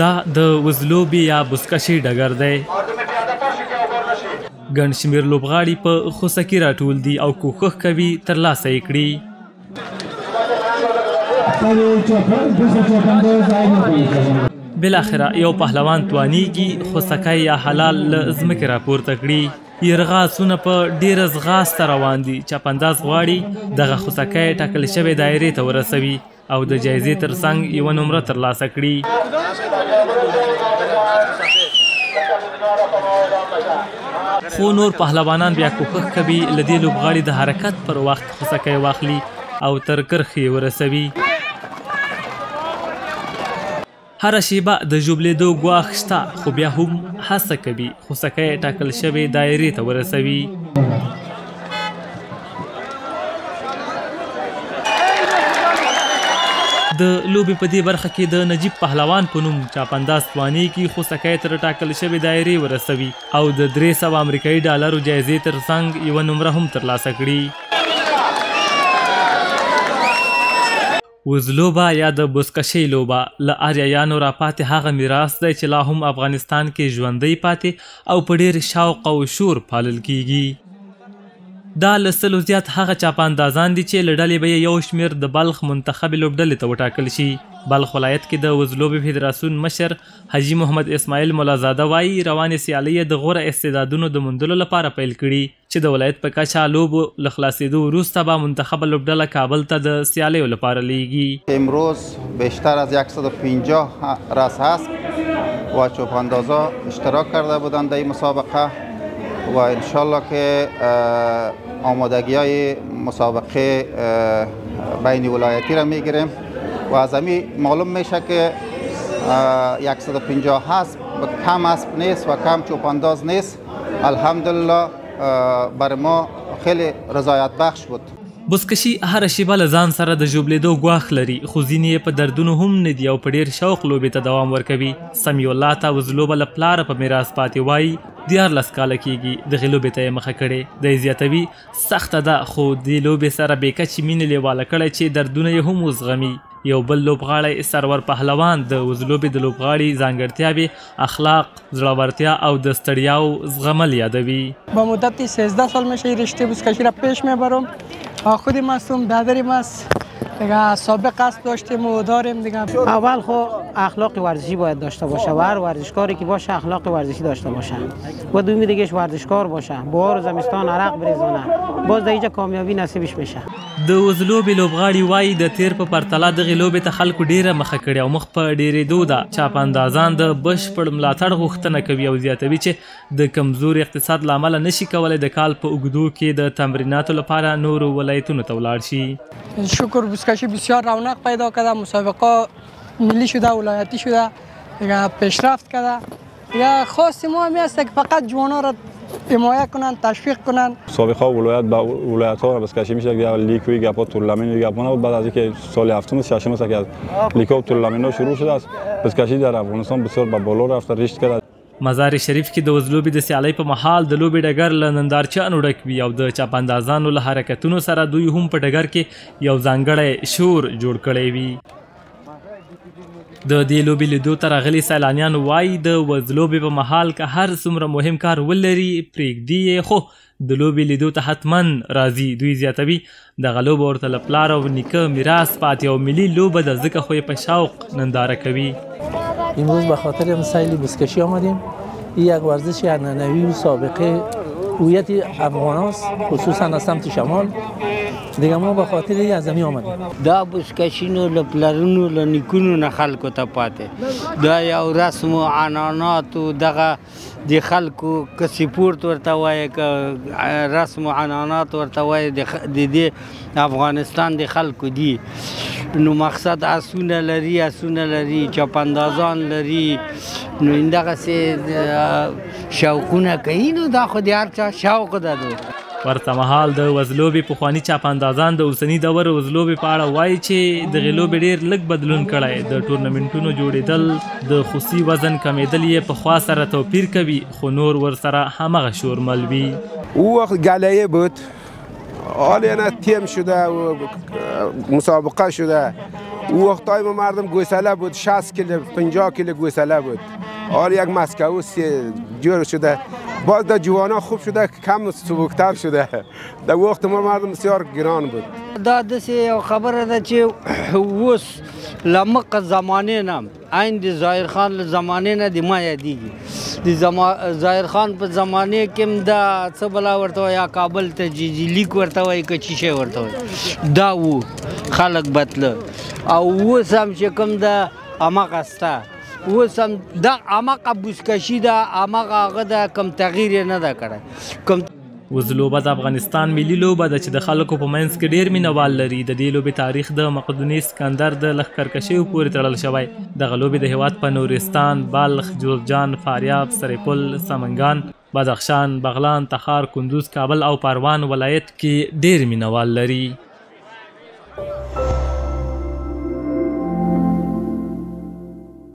دا د وزلوبې یا بزکشۍ ډګر دی. ګڼ شمېر لوبغاړي په خوسه کې راټول دي او کوښښ کوي ترلاسه یې کړي. بالاخره یو پهلوان توانیږي خوسکی یا حلال له ځمکې راپورته کړي. یرغا آسونه په ډېره ځغاسته روان دي. چاپنداز غواړي دغه خوسکی ټاکل شوې دایرې ته ورسوي او د جایزې ترڅنګ یوه نمره ترلاسه کړي. خو نور پهلوانان بیا کوښښ کوي له دې لوبغاړي د حرکت پر وخت خوسکی واخلي او تر کرښې ورسوي. هره شیبه د ژوبلېدو ګواښ شته خو بیا هم هڅه کوي خوسکی ټاکل شوې دایرې ته ورسوي. د لوبې په دې برخه کې د نجیب پهلوان په نوم چاپنداز توانیږي خوسکی تر ټاکل شوې دایرې ورسوي او د 300 امریکایي ډالرو جایزې ترڅنګ یوه نمره هم ترلاسه کړي. وزلوبه یا د بزکشۍ لوبه له آریایانو راپاتې هغه میراث دی چې لا هم افغانستان کې ژوندی پاتې او په ډېر شوق او شور پالل کیږي. دا له سلو زیات هغه چاپاندازان دي چې له ډلې به یو شمېر د بلخ منتخبې لوبډلې ته وټاکل شي. بلخ ولایت کې د وزلوبې فدراسیون مشر حاجي محمد اسماعیل ملازاده وایي روانې سیالۍ د غوره استعدادونو د موندلو لپاره پیل کړي چې د ولایت په کچه لوبو له خلاصېدو وروسته به منتخبه لوبډله کابل ته د سیالیو لپاره لیږي. امروز بیشتر از 150 رأس اسب و چوپاندازا اشتراک کرده بودند در این مسابقه و انشالله که آمادگی های مسابقه بین ولایتی را میگیریم و از همین معلوم میشه که 150 اسب کم اسب نیست و کم چوپانداز نیست. الحمدلله بر ما خیلی رضایت بخش بود. بزکشي هره شیبه له ځان سره د ژوبلېدو ګواښ لري خو ځینې یې په دردونو هم نه دي او په ډېر شوق لوبې ته دوام ورکوي. سمیع الله ته وزلوبه له پلاره په میراث پاتې وایي 14 کاله کیږي دغې لوبې ته یې مخه کړې. دی زیاتوي سخته ده خو دې لوبې سره بې کچې مینې لیواله کړی چې دردونه یې هم وزغمي. یو بل لوبغاړی سرور پهلوان د وزلوبې د لوبغاړي ځانګړتیاوې اخلاق، زړورتیا او د ستړیاو زغمل یادوي. با مدت 13 سال میشه این رشته بزکشی را پیش میبرم. خودم هستم، برادرم است دیگه، سابقه است داشتیم و داریم دیگه. اول خو اخلاق ورزشی باید داشته باشه و هر ورزشکاری که باشه اخلاق ورزشی داشته باشه و دومی دیگهش ورزشکار باشه، بهار و زمستان عرق بریزانه، باز در اینجا کامیابی نصیبش میشه. د وزلوبې لوبغاړي وایي د تیر په پرتله دغې لوبې ته خلکو ډیره مخه کړې او مخ په ډیرېدو ده. چاپاندازان د بشپړ ملاتړ غوښتنه کوي او زیاتوي چې د کمزوري اقتصاد له امله نشي کولی د کال په اوږدو کې د تمریناتو لپاره نورو ولایتونو ته ولاړ شي. شکر بزکشی بسیار رونق پیدا کرده، مسابقه ملی شده، ولایتی شده، دیگه پیشرفت کرده. دیگه خواست ما هم هست که فقط جوانا را حمایت کنن، تشویق کنن. مسابقه ولایت با ولایت ها بزکشی میشه که لیگ و گپا تورنمنت و گپا بود. بعد از اینکه سال هفتم ششم است که از لیگ و تورنمنت شروع شده است، بزکشی در افغانستان بسیار به بالا رفته، رشد کرده. مزار شریف کې د وزلوبې د سیالۍ په مهال د لوبې ډګر له نندارچیانو ډک وي او د چاپاندازانو له حرکتونو سره دوی هم په ډګر کې یو ځانګړی شور جوړ کړی وي. د دې لوبې لیدو ته راغلي سیلانیان وایي د وزلوبې په مهال که هر څومره مهم کار ولري پرېږدي یې خو د لوبې لیدو ته حتما راځي. دوی زیاتوي دغه لوبه ورته له پلار او نیکه میراث پاتې او ملي لوبه ده ځکه خو یې په شوق ننداره کوي. امروز به خاطر سیل بزکشی آمدیم. این یک ورزش عنعنوی و سابقه هویت افغان است، خصوصا از سمت شمال. دیگه ما به خاطر این از زمین آمدیم. دا بزکشینو لپلرونو لنیکونو نه خلکو ته پاتې دا یو رسم و عنعنات و دغه د خلکو که سپورت ورته وایي که رسم و عنعنات ورته وایي د دې افغانستان د خلکو دي. نو مقصد اسونه لري چاپاندازان لري نو این دغسې شوقونه کوي نو دا خو د هر چا شوق ده. ورته مهال د وزلوبې پخواني چاپاندازان د اوسني دور وزلوبې په اړه وایي چې دغې لوبې ډېر لږ بدلون کړی. د ټورنمنټونو جوړېدل، د خوسي وزن کمیدل یې پخوا سره توپیر کوي خو نور ورسره همغه شورمل وي. او وقت گلایه بود حالا نه تیم شده و مسابقه شده. او وقتای ما مردم گوساله بود 60 کیلو 50 کیلو گوساله بود. حالا یک مسکو جور شده. باز در جوانا خوب شده کم سبکتر شده. در وقت ما مردم بسیار گران بود. دا دسی خبره ده چې اوس لمق زمانه نم عین د ظاهر خان زمانه نه د ما یادېږي د ظاهر خان په زمانه کې دا څه بلا ورته یا کابل ته لیک ورته وایي که چی شی ورته وایي دا و خلک بتله او اوس هم چې کوم ده هماغه سته اوس هم دا هماغه بوسکشي ده هماغه هغه ده کوم تغییر یې نه ده کړی کوم اوس لوبه د افغانستان ملي لوبه ده چې د خلکو په منځ کې ډېر مینوال لري. د دې لوبې تاریخ د مقدوني اسکندر د لښکرکشیو پورې تړل شوی. دغه لوبې د هېواد په نورستان، بلخ، جوزجان، فاریاب، سرپل، سمنګان، بدخشان، بغلان، تخار، کندوز، کابل او پروان ولایت کې ډېر مینوال لري.